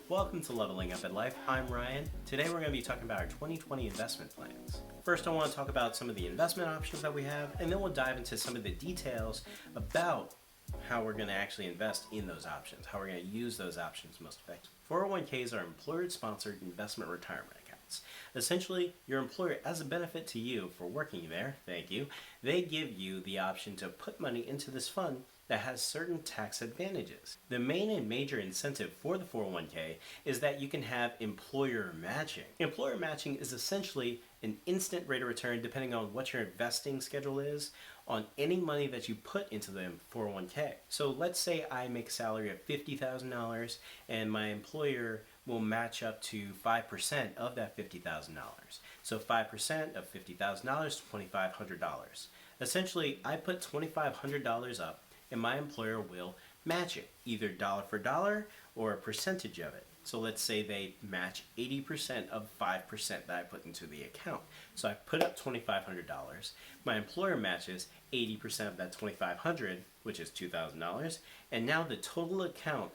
Welcome to Leveling Up in Life. I'm Ryan. Today we're going to be talking about our 2020 investment plans. First, I want to talk about some of the investment options that we have, and then we'll dive into some of the details about how we're going to actually invest in those options, how we're going to use those options most effectively. 401ks are employer-sponsored investment retirement accounts. Essentially, your employer, as a benefit to you for working there, thank you, they give you the option to put money into this fund that has certain tax advantages. The main and major incentive for the 401k is that you can have employer matching. Employer matching is essentially an instant rate of return, depending on what your investing schedule is, on any money that you put into the 401k. So let's say I make a salary of $50,000 and my employer will match up to 5% of that $50,000. So 5% of $50,000 is $2,500. Essentially, I put $2,500 up and my employer will match it, either dollar for dollar or a percentage of it. So let's say they match 80% of 5% that I put into the account. So I put up $2,500. My employer matches 80% of that $2,500, which is $2,000. And now the total account,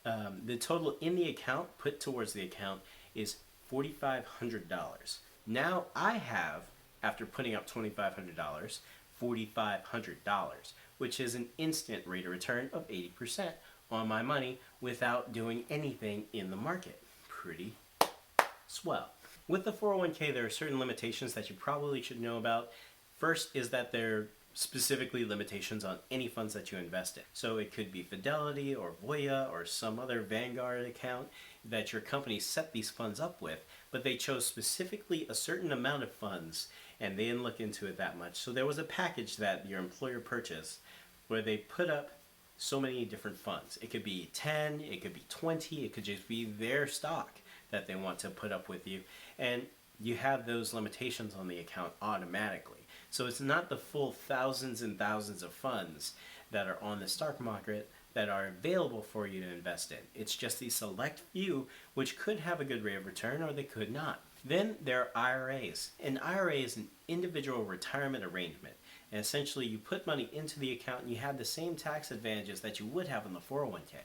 the total in the account put towards the account is $4,500. Now I have, after putting up $2,500, $4,500, which is an instant rate of return of 80% on my money without doing anything in the market. Pretty swell. With the 401k, there are certain limitations that you probably should know about. First is that there are specifically limitations on any funds that you invest in. So it could be Fidelity or Voya or some other Vanguard account that your company set these funds up with, but they chose specifically a certain amount of funds and they didn't look into it that much. So there was a package that your employer purchased where they put up so many different funds. It could be 10, it could be 20, it could just be their stock that they want to put up with you. And you have those limitations on the account automatically. So it's not the full thousands and thousands of funds that are on the stock market that are available for you to invest in. It's just the select few which could have a good rate of return or they could not. Then there are IRAs. An IRA is an individual retirement arrangement. And essentially you put money into the account and you have the same tax advantages that you would have on the 401k.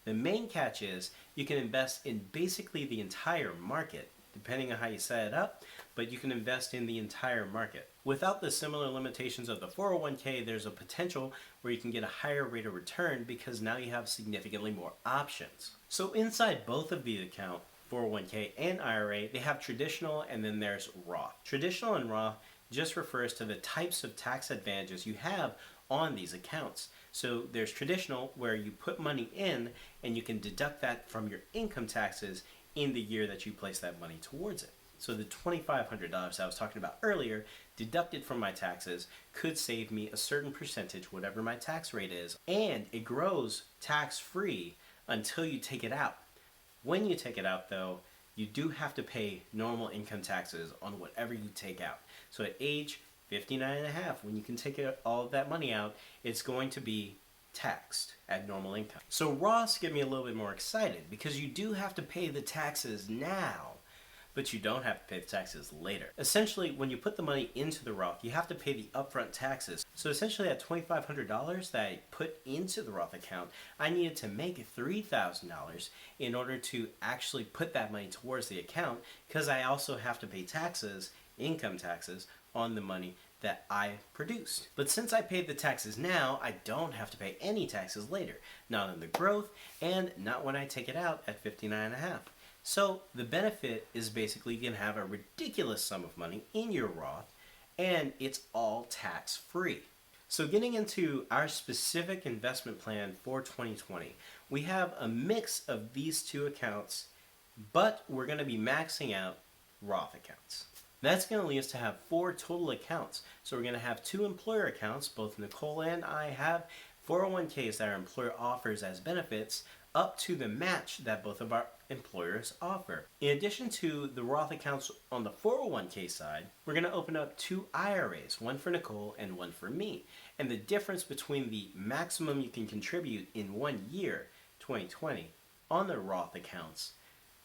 The main catch is you can invest in basically the entire market, depending on how you set it up, but you can invest in the entire market. Without the similar limitations of the 401k, there's a potential where you can get a higher rate of return because now you have significantly more options. So inside both of these accounts, 401k and IRA, they have traditional and then there's Roth. Traditional and Roth just refers to the types of tax advantages you have on these accounts. So there's traditional where you put money in and you can deduct that from your income taxes in the year that you place that money towards it. So the $2,500 I was talking about earlier, deducted from my taxes, could save me a certain percentage, whatever my tax rate is, and it grows tax-free until you take it out. When you take it out though, you do have to pay normal income taxes on whatever you take out. So at age 59 and a half, when you can take all of that money out, it's going to be taxed at normal income. So Roths get me a little bit more excited because you do have to pay the taxes now, but you don't have to pay the taxes later. Essentially, when you put the money into the Roth, you have to pay the upfront taxes. So essentially that $2,500 that I put into the Roth account, I needed to make $3,000 in order to actually put that money towards the account because I also have to pay taxes, income taxes, on the money that I produced. But since I paid the taxes now, I don't have to pay any taxes later. Not on the growth and not when I take it out at 59 and a half. So the benefit is basically you can have a ridiculous sum of money in your Roth and it's all tax-free. So getting into our specific investment plan for 2020, we have a mix of these two accounts, but we're going to be maxing out Roth accounts. That's going to lead us to have 4 total accounts. So we're going to have 2 employer accounts. Both Nicole and I have 401ks that our employer offers as benefits up to the match that both of our employers offer. In addition to the Roth accounts on the 401k side, we're going to open up 2 IRAs, one for Nicole and one for me. And the difference between the maximum you can contribute in 1 year, 2020, on the Roth accounts,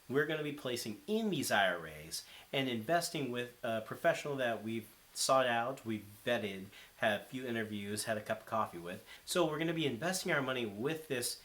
we're going to be placing in these IRAs and investing with a professional that we've sought out, we've vetted, had a few interviews, had a cup of coffee with. So we're going to be investing our money with this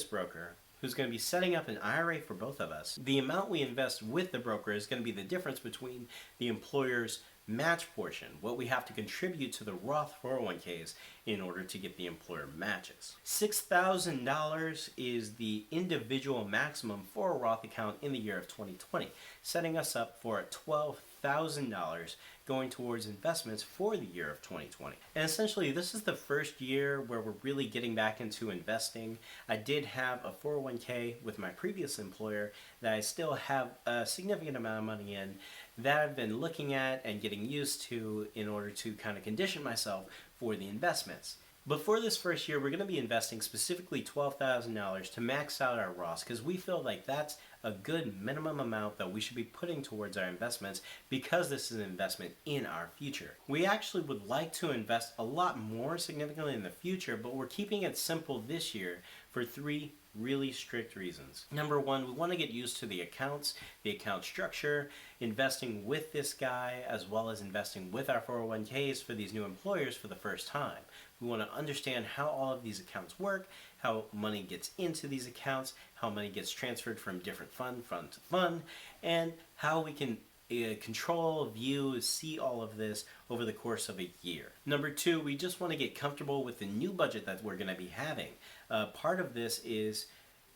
broker who's going to be setting up an IRA for both of us. The amount we invest with the broker is going to be the difference between the employer's match portion, what we have to contribute to the Roth 401ks in order to get the employer matches. $6,000 is the individual maximum for a Roth account in the year of 2020, setting us up for $12,000 going towards investments for the year of 2020. And essentially, this is the first year where we're really getting back into investing. I did have a 401k with my previous employer that I still have a significant amount of money in that I've been looking at and getting used to in order to kind of condition myself for the investments. But for this first year, we're going to be investing specifically $12,000 to max out our Roths because we feel like that's a good minimum amount that we should be putting towards our investments because this is an investment in our future. We actually would like to invest a lot more significantly in the future, but we're keeping it simple this year for 3 really strict reasons. Number one, we want to get used to the accounts, the account structure, investing with this guy, as well as investing with our 401ks for these new employers for the first time. We want to understand how all of these accounts work, how money gets into these accounts, how money gets transferred from different fund to fund, and how we can control, view, see all of this over the course of a year. Number two, we just want to get comfortable with the new budget that we're going to be having. Part of this is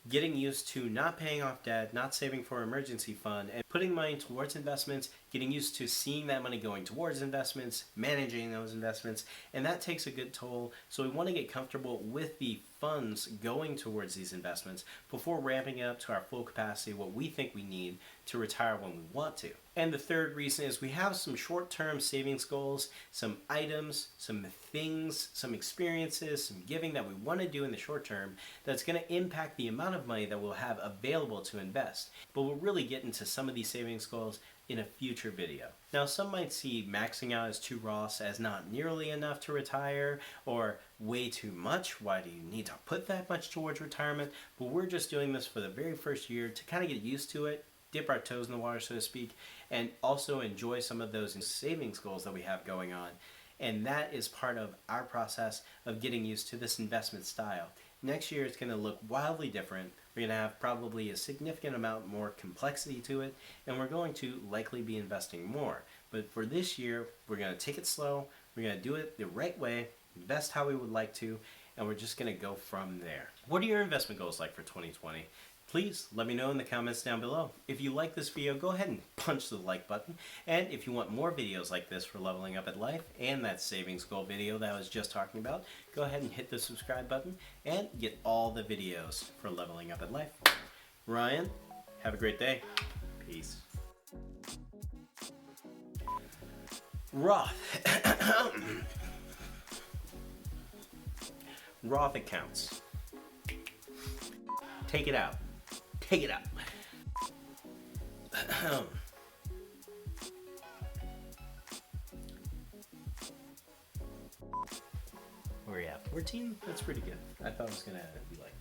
getting used to not paying off debt, not saving for an emergency fund, and putting money towards investments, getting used to seeing that money going towards investments, managing those investments, and that takes a good toll. So we want to get comfortable with the funds going towards these investments before ramping it up to our full capacity, what we think we need to retire when we want to. And the third reason is we have some short-term savings goals, some items, some things, some experiences, some giving that we want to do in the short term that's going to impact the amount of money that we'll have available to invest. But we'll really get into some of these savings goals in a future video. Now, some might see maxing out as 2 Roths as not nearly enough to retire or way too much. Why do you need to put that much towards retirement? But we're just doing this for the very first year to kind of get used to it, dip our toes in the water, so to speak, and also enjoy some of those savings goals that we have going on. And that is part of our process of getting used to this investment style. Next year, it's going to look wildly different. We're going to have probably a significant amount more complexity to it, and we're going to likely be investing more. But for this year, we're going to take it slow, we're going to do it the right way, invest how we would like to, and we're just going to go from there. What are your investment goals like for 2020? Please let me know in the comments down below. If you like this video, go ahead and punch the like button. And if you want more videos like this for leveling up at life and that savings goal video that I was just talking about, go ahead and hit the subscribe button and get all the videos for leveling up at life. Ryan, have a great day. Peace. Roth. Roth accounts. Take it out. Take it out. Where are you at? 14? That's pretty good. I thought it was going to be like